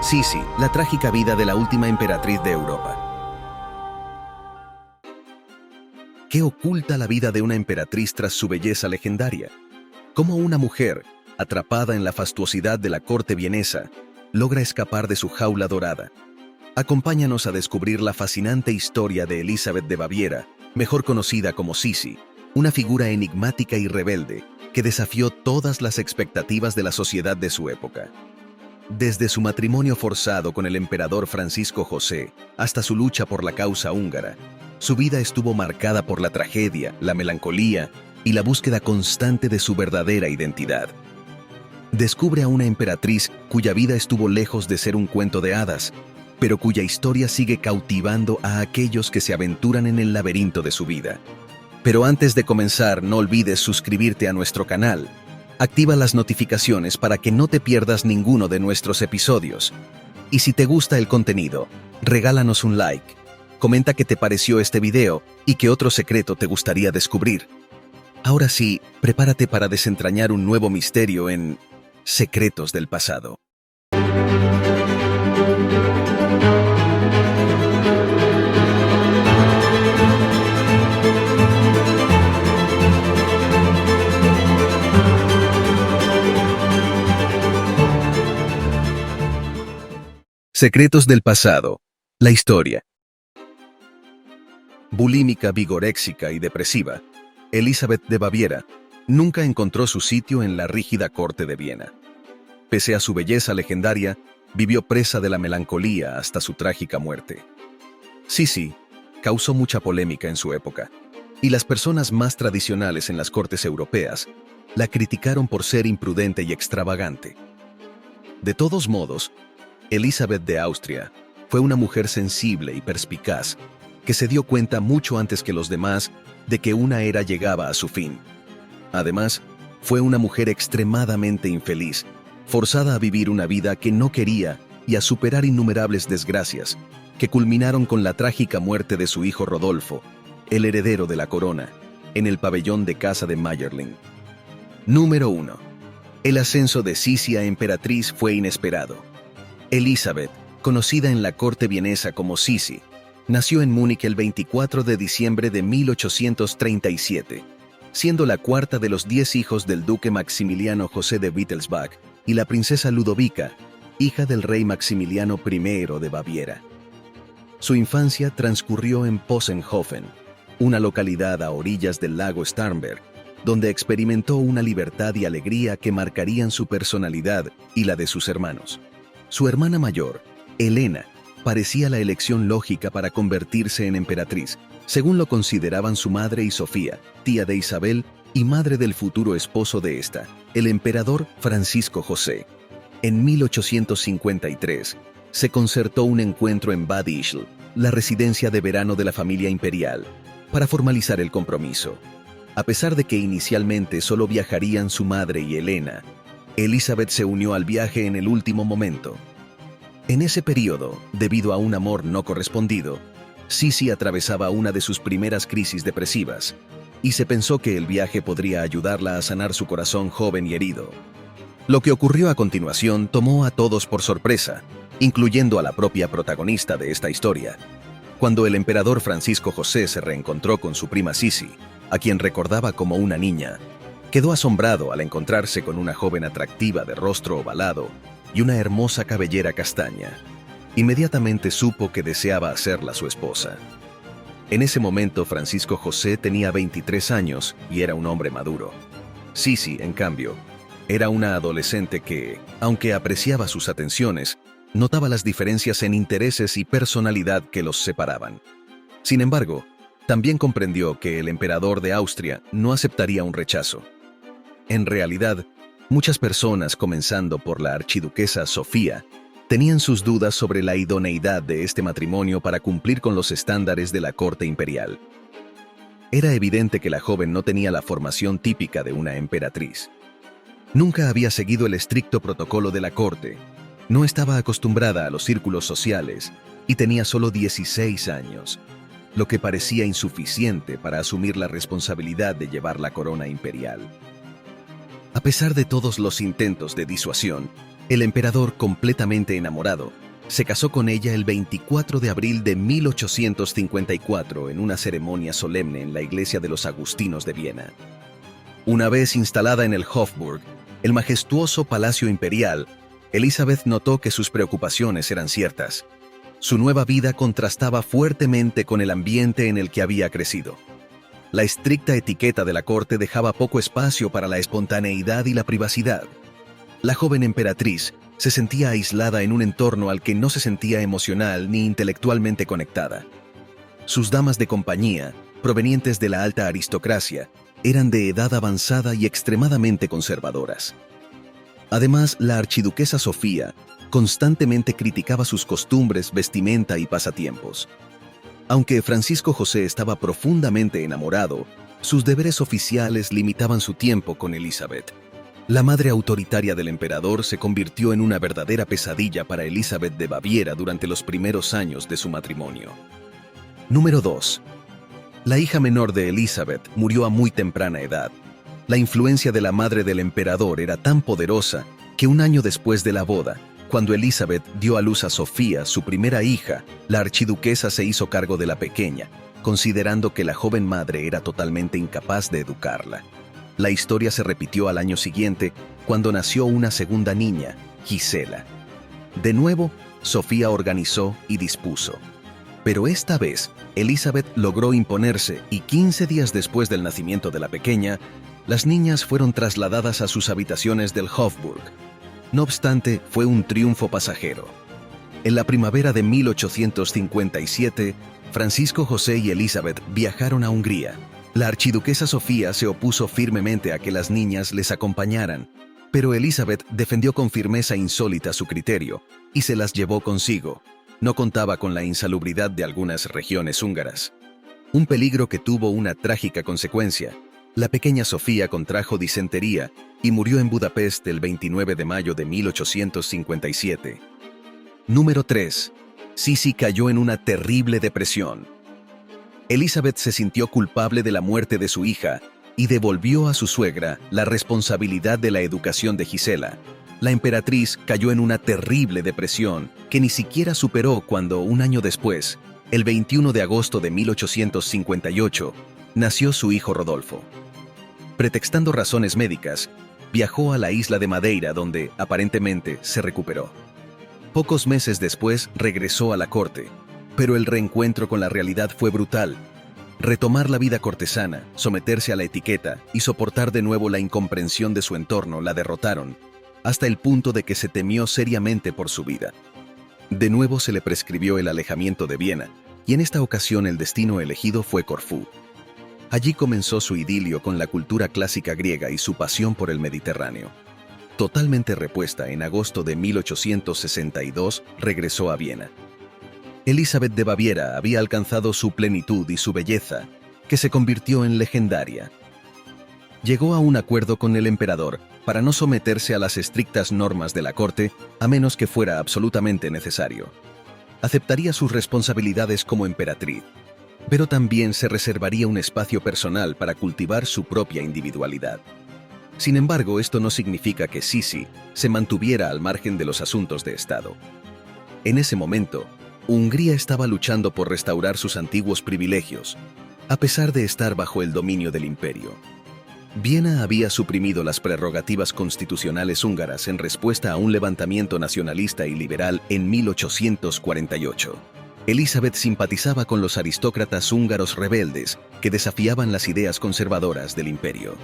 Sisi, la trágica vida de la última emperatriz de Europa. ¿Qué oculta la vida de una emperatriz tras su belleza legendaria? ¿Cómo una mujer, atrapada en la fastuosidad de la corte vienesa, logra escapar de su jaula dorada? Acompáñanos a descubrir la fascinante historia de Elisabeth de Baviera, mejor conocida como Sisi, una figura enigmática y rebelde que desafió todas las expectativas de la sociedad de su época. Desde su matrimonio forzado con el emperador Francisco José hasta su lucha por la causa húngara, su vida estuvo marcada por la tragedia, la melancolía y la búsqueda constante de su verdadera identidad. Descubre a una emperatriz cuya vida estuvo lejos de ser un cuento de hadas, pero cuya historia sigue cautivando a aquellos que se aventuran en el laberinto de su vida. Pero antes de comenzar, no olvides suscribirte a nuestro canal. Activa las notificaciones para que no te pierdas ninguno de nuestros episodios. Y si te gusta el contenido, regálanos un like. Comenta qué te pareció este video y qué otro secreto te gustaría descubrir. Ahora sí, prepárate para desentrañar un nuevo misterio en Secretos del Pasado. Secretos del Pasado. La historia. Bulímica, vigoréxica y depresiva, Elisabeth de Baviera nunca encontró su sitio en la rígida corte de Viena. Pese a su belleza legendaria, vivió presa de la melancolía hasta su trágica muerte. Sisi causó mucha polémica en su época, y las personas más tradicionales en las cortes europeas la criticaron por ser imprudente y extravagante. De todos modos, Elisabeth de Austria fue una mujer sensible y perspicaz que se dio cuenta mucho antes que los demás de que una era llegaba a su fin. Además, fue una mujer extremadamente infeliz, forzada a vivir una vida que no quería y a superar innumerables desgracias, que culminaron con la trágica muerte de su hijo Rodolfo, el heredero de la corona, en el pabellón de casa de Mayerling. Número 1. El ascenso de Sisi a emperatriz fue inesperado. Elisabeth, conocida en la corte vienesa como Sisi, nació en Múnich el 24 de diciembre de 1837, siendo la cuarta de los 10 hijos del duque Maximiliano José de Wittelsbach y la princesa Ludovica, hija del rey Maximiliano I de Baviera. Su infancia transcurrió en Possenhofen, una localidad a orillas del lago Starnberg, donde experimentó una libertad y alegría que marcarían su personalidad y la de sus hermanos. Su hermana mayor, Helena, parecía la elección lógica para convertirse en emperatriz, según lo consideraban su madre y Sofía, tía de Isabel y madre del futuro esposo de esta, el emperador Francisco José. En 1853, se concertó un encuentro en Bad Ischl, la residencia de verano de la familia imperial, para formalizar el compromiso. A pesar de que inicialmente solo viajarían su madre y Helena, Elisabeth se unió al viaje en el último momento. En ese periodo, debido a un amor no correspondido, Sisi atravesaba una de sus primeras crisis depresivas, y se pensó que el viaje podría ayudarla a sanar su corazón joven y herido. Lo que ocurrió a continuación tomó a todos por sorpresa, incluyendo a la propia protagonista de esta historia. Cuando el emperador Francisco José se reencontró con su prima Sisi, a quien recordaba como una niña, quedó asombrado al encontrarse con una joven atractiva de rostro ovalado y una hermosa cabellera castaña. Inmediatamente supo que deseaba hacerla su esposa. En ese momento Francisco José tenía 23 años y era un hombre maduro. Sisi, en cambio, era una adolescente que, aunque apreciaba sus atenciones, notaba las diferencias en intereses y personalidad que los separaban. Sin embargo, también comprendió que el emperador de Austria no aceptaría un rechazo. En realidad, muchas personas, comenzando por la archiduquesa Sofía, tenían sus dudas sobre la idoneidad de este matrimonio para cumplir con los estándares de la corte imperial. Era evidente que la joven no tenía la formación típica de una emperatriz. Nunca había seguido el estricto protocolo de la corte, no estaba acostumbrada a los círculos sociales y tenía solo 16 años, lo que parecía insuficiente para asumir la responsabilidad de llevar la corona imperial. A pesar de todos los intentos de disuasión, El emperador, completamente enamorado, se casó con ella el 24 de abril de 1854 en una ceremonia solemne en la iglesia de los Agustinos de Viena. Una vez instalada en el Hofburg, el majestuoso palacio imperial, Elizabeth notó que sus preocupaciones eran ciertas. Su nueva vida contrastaba fuertemente con el ambiente en el que había crecido. La estricta etiqueta de la corte dejaba poco espacio para la espontaneidad y la privacidad. La joven emperatriz se sentía aislada en un entorno al que no se sentía emocional ni intelectualmente conectada. Sus damas de compañía, provenientes de la alta aristocracia, eran de edad avanzada y extremadamente conservadoras. Además, la archiduquesa Sofía constantemente criticaba sus costumbres, vestimenta y pasatiempos. Aunque Francisco José estaba profundamente enamorado, sus deberes oficiales limitaban su tiempo con Elizabeth. La madre autoritaria del emperador se convirtió en una verdadera pesadilla para Elizabeth de Baviera durante los primeros años de su matrimonio. Número 2. La hija menor de Elizabeth murió a muy temprana edad. La influencia de la madre del emperador era tan poderosa que un año después de la boda, cuando Elizabeth dio a luz a Sofía, su primera hija, la archiduquesa se hizo cargo de la pequeña, considerando que la joven madre era totalmente incapaz de educarla. La historia se repitió al año siguiente, cuando nació una segunda niña, Gisela. De nuevo, Sofía organizó y dispuso. Pero esta vez, Elizabeth logró imponerse y 15 días después del nacimiento de la pequeña, las niñas fueron trasladadas a sus habitaciones del Hofburg. No obstante, fue un triunfo pasajero. En la primavera de 1857, Francisco José y Elizabeth viajaron a Hungría. La archiduquesa Sofía se opuso firmemente a que las niñas les acompañaran, pero Elizabeth defendió con firmeza insólita su criterio y se las llevó consigo. No contaba con la insalubridad de algunas regiones húngaras. Un peligro que tuvo una trágica consecuencia. La pequeña Sofía contrajo disentería y murió en Budapest el 29 de mayo de 1857. Número 3. Sisi cayó en una terrible depresión. Elizabeth se sintió culpable de la muerte de su hija y devolvió a su suegra la responsabilidad de la educación de Gisela. La emperatriz cayó en una terrible depresión que ni siquiera superó cuando, un año después, el 21 de agosto de 1858, nació su hijo Rodolfo. Pretextando razones médicas, viajó a la isla de Madeira, donde, aparentemente, se recuperó. Pocos meses después regresó a la corte, pero el reencuentro con la realidad fue brutal. Retomar la vida cortesana, someterse a la etiqueta y soportar de nuevo la incomprensión de su entorno la derrotaron, hasta el punto de que se temió seriamente por su vida. De nuevo se le prescribió el alejamiento de Viena, y en esta ocasión el destino elegido fue Corfú. Allí comenzó su idilio con la cultura clásica griega y su pasión por el Mediterráneo. Totalmente repuesta, en agosto de 1862 regresó a Viena. Elizabeth de Baviera había alcanzado su plenitud y su belleza, que se convirtió en legendaria. Llegó a un acuerdo con el emperador para no someterse a las estrictas normas de la corte, a menos que fuera absolutamente necesario. Aceptaría sus responsabilidades como emperatriz, pero también se reservaría un espacio personal para cultivar su propia individualidad. Sin embargo, esto no significa que Sisi se mantuviera al margen de los asuntos de Estado. En ese momento, Hungría estaba luchando por restaurar sus antiguos privilegios, a pesar de estar bajo el dominio del imperio. Viena había suprimido las prerrogativas constitucionales húngaras en respuesta a un levantamiento nacionalista y liberal en 1848. Elizabeth simpatizaba con los aristócratas húngaros rebeldes que desafiaban las ideas conservadoras del imperio.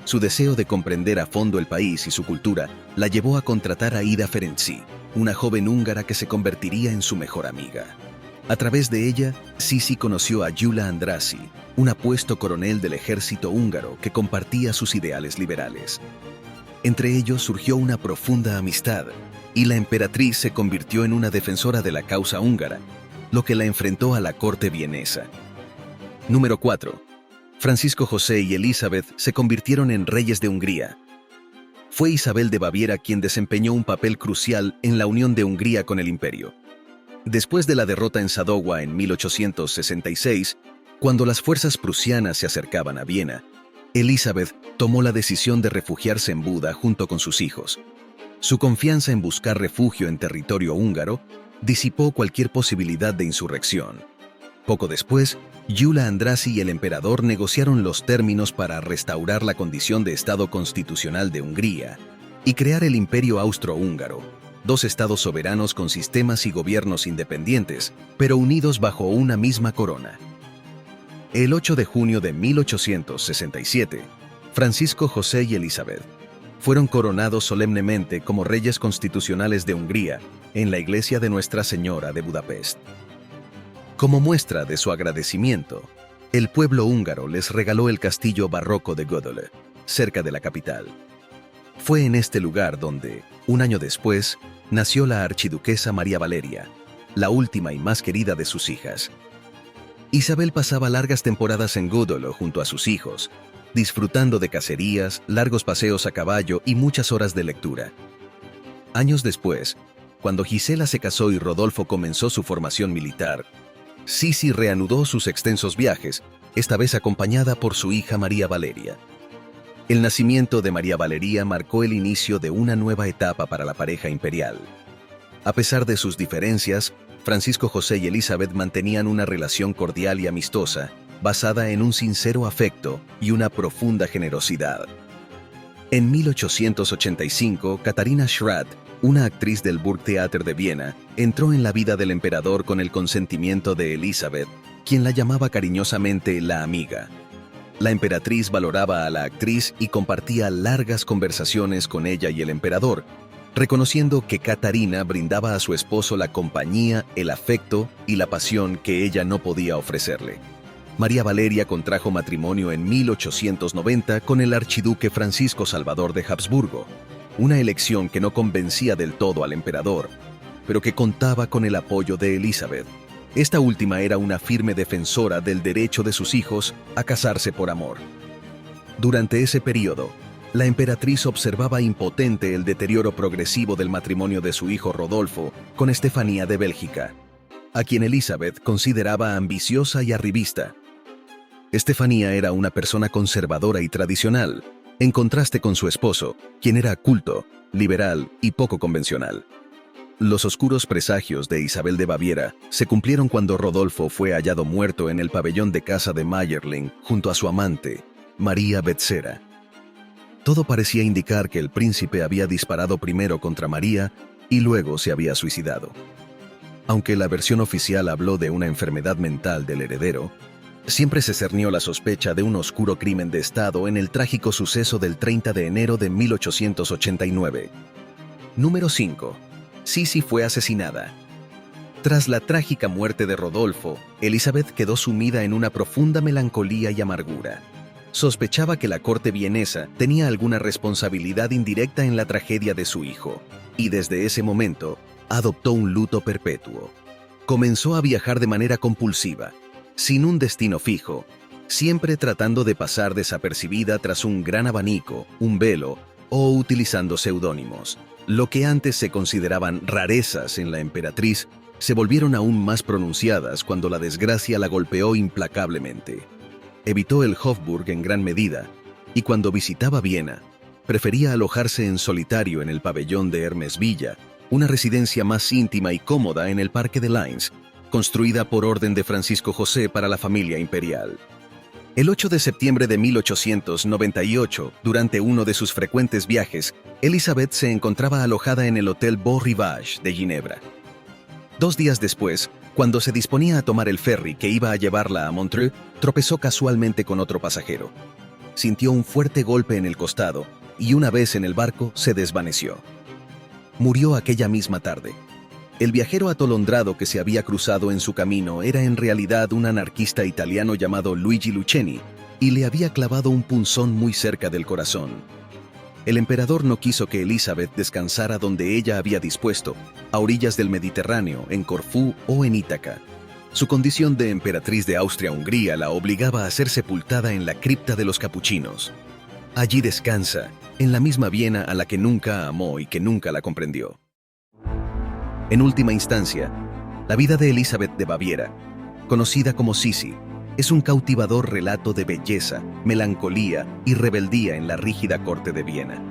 Su deseo de comprender a fondo el país y su cultura la llevó a contratar a Ida Ferenczi, una joven húngara que se convertiría en su mejor amiga. A través de ella, Sisi conoció a Gyula Andrássy, un apuesto coronel del ejército húngaro que compartía sus ideales liberales. Entre ellos surgió una profunda amistad, y la emperatriz se convirtió en una defensora de la causa húngara, lo que la enfrentó a la corte vienesa. Número 4. Francisco José y Elizabeth se convirtieron en reyes de Hungría. Fue Isabel de Baviera quien desempeñó un papel crucial en la unión de Hungría con el imperio. Después de la derrota en Sadowa en 1866, cuando las fuerzas prusianas se acercaban a Viena, Elizabeth tomó la decisión de refugiarse en Buda junto con sus hijos. Su confianza en buscar refugio en territorio húngaro disipó cualquier posibilidad de insurrección. Poco después, Gyula Andrássy y el emperador negociaron los términos para restaurar la condición de Estado constitucional de Hungría y crear el Imperio Austrohúngaro, dos estados soberanos con sistemas y gobiernos independientes, pero unidos bajo una misma corona. El 8 de junio de 1867, Francisco José y Elizabeth fueron coronados solemnemente como reyes constitucionales de Hungría en la iglesia de Nuestra Señora de Budapest. Como muestra de su agradecimiento, el pueblo húngaro les regaló el castillo barroco de Gödöllő, cerca de la capital. Fue en este lugar donde, un año después, nació la archiduquesa María Valeria, la última y más querida de sus hijas. Isabel pasaba largas temporadas en Gödöllő junto a sus hijos, disfrutando de cacerías, largos paseos a caballo y muchas horas de lectura. Años después, cuando Gisela se casó y Rodolfo comenzó su formación militar, Sisi reanudó sus extensos viajes, esta vez acompañada por su hija María Valeria. El nacimiento de María Valeria marcó el inicio de una nueva etapa para la pareja imperial. A pesar de sus diferencias, Francisco José y Elizabeth mantenían una relación cordial y amistosa, basada en un sincero afecto y una profunda generosidad. En 1885, Katharina Schratt, una actriz del Burgtheater de Viena, entró en la vida del emperador con el consentimiento de Elizabeth, quien la llamaba cariñosamente la amiga. La emperatriz valoraba a la actriz y compartía largas conversaciones con ella y el emperador, reconociendo que Katharina brindaba a su esposo la compañía, el afecto y la pasión que ella no podía ofrecerle. María Valeria contrajo matrimonio en 1890 con el archiduque Francisco Salvador de Habsburgo, una elección que no convencía del todo al emperador, pero que contaba con el apoyo de Elizabeth. Esta última era una firme defensora del derecho de sus hijos a casarse por amor. Durante ese periodo, la emperatriz observaba impotente el deterioro progresivo del matrimonio de su hijo Rodolfo con Estefanía de Bélgica, a quien Elizabeth consideraba ambiciosa y arribista. Estefanía era una persona conservadora y tradicional, en contraste con su esposo, quien era culto, liberal y poco convencional. Los oscuros presagios de Isabel de Baviera se cumplieron cuando Rodolfo fue hallado muerto en el pabellón de casa de Mayerling junto a su amante, María Betzera. Todo parecía indicar que el príncipe había disparado primero contra María y luego se había suicidado. Aunque la versión oficial habló de una enfermedad mental del heredero, siempre se cernió la sospecha de un oscuro crimen de Estado en el trágico suceso del 30 de enero de 1889. Número 5. Sisi fue asesinada. Tras la trágica muerte de Rodolfo, Elizabeth quedó sumida en una profunda melancolía y amargura. Sospechaba que la corte vienesa tenía alguna responsabilidad indirecta en la tragedia de su hijo, y desde ese momento adoptó un luto perpetuo. Comenzó a viajar de manera compulsiva, sin un destino fijo, siempre tratando de pasar desapercibida tras un gran abanico, un velo o utilizando seudónimos. Lo que antes se consideraban rarezas en la emperatriz se volvieron aún más pronunciadas cuando la desgracia la golpeó implacablemente. Evitó el Hofburg en gran medida, y cuando visitaba Viena, prefería alojarse en solitario en el pabellón de Hermesvilla, una residencia más íntima y cómoda en el Parque de Linz, construida por orden de Francisco José para la familia imperial. El 8 de septiembre de 1898, durante uno de sus frecuentes viajes, Elizabeth se encontraba alojada en el Hotel Beau Rivage de Ginebra. 2 días después, cuando se disponía a tomar el ferry que iba a llevarla a Montreux, tropezó casualmente con otro pasajero. Sintió un fuerte golpe en el costado y una vez en el barco se desvaneció. Murió aquella misma tarde. El viajero atolondrado que se había cruzado en su camino era en realidad un anarquista italiano llamado Luigi Luccheni y le había clavado un punzón muy cerca del corazón. El emperador no quiso que Elizabeth descansara donde ella había dispuesto, a orillas del Mediterráneo, en Corfú o en Ítaca. Su condición de emperatriz de Austria-Hungría la obligaba a ser sepultada en la cripta de los capuchinos. Allí descansa, en la misma Viena a la que nunca amó y que nunca la comprendió. En última instancia, la vida de Elizabeth de Baviera, conocida como Sisi, es un cautivador relato de belleza, melancolía y rebeldía en la rígida corte de Viena.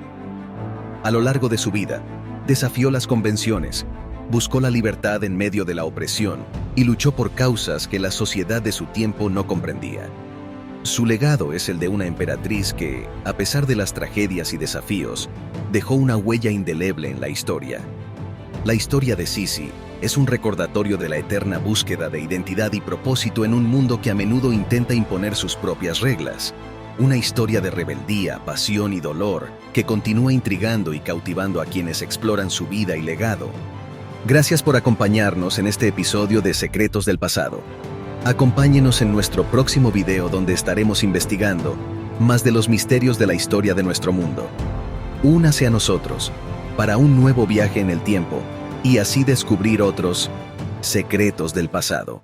A lo largo de su vida, Desafió las convenciones, buscó la libertad en medio de la opresión y luchó por causas que la sociedad de su tiempo no comprendía. Su legado es el de una emperatriz que, a pesar de las tragedias y desafíos, dejó una huella indeleble en la historia. La historia de Sisi es un recordatorio de la eterna búsqueda de identidad y propósito en un mundo que a menudo intenta imponer sus propias reglas. Una historia de rebeldía, pasión y dolor que continúa intrigando y cautivando a quienes exploran su vida y legado. Gracias por acompañarnos en este episodio de Secretos del Pasado. Acompáñenos en nuestro próximo video donde estaremos investigando más de los misterios de la historia de nuestro mundo. Únase a nosotros para un nuevo viaje en el tiempo y así descubrir otros secretos del pasado.